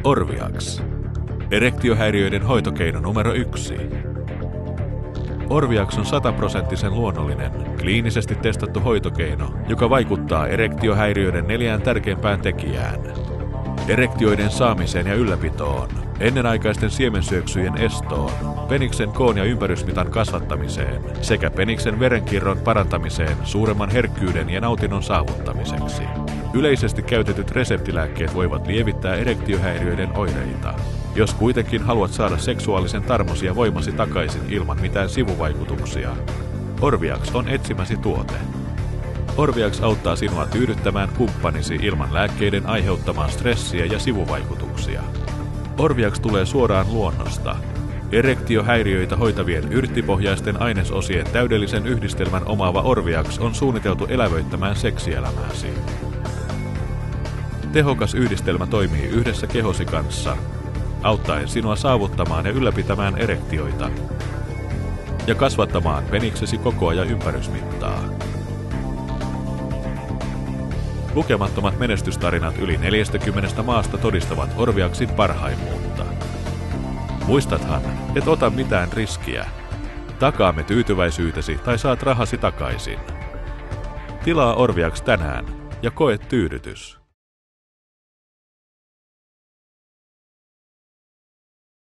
Orviax. Erektiohäiriöiden hoitokeino numero 1. Orviax on 100% luonnollinen, kliinisesti testattu hoitokeino, joka vaikuttaa erektiohäiriöiden 4 tärkeimpään tekijään. Erektioiden saamiseen ja ylläpitoon, ennenaikaisten siemensyöksyjen estoon, peniksen koon ja ympärysmitan kasvattamiseen sekä peniksen verenkierron parantamiseen suuremman herkkyyden ja nautinnon saavuttamiseksi. Yleisesti käytetyt reseptilääkkeet voivat lievittää erektiohäiriöiden oireita. Jos kuitenkin haluat saada seksuaalisen tarmosi ja voimasi takaisin ilman mitään sivuvaikutuksia, Orviax on etsimäsi tuote. Orviax auttaa sinua tyydyttämään kumppanisi ilman lääkkeiden aiheuttamaa stressiä ja sivuvaikutuksia. Orviax tulee suoraan luonnosta. Erektiohäiriöitä hoitavien yrttipohjaisten ainesosien täydellisen yhdistelmän omaava Orviax on suunniteltu elävöittämään seksielämääsi. Tehokas yhdistelmä toimii yhdessä kehosi kanssa, auttaen sinua saavuttamaan ja ylläpitämään erektioita ja kasvattamaan peniksesi kokoa ja ympärysmittaa. Lukemattomat menestystarinat yli 40 maasta todistavat Orviaxin parhaimmuutta. Muistathan, et ota mitään riskiä. Takaamme tyytyväisyytesi tai saat rahasi takaisin. Tilaa Orviax tänään ja koe tyydytys.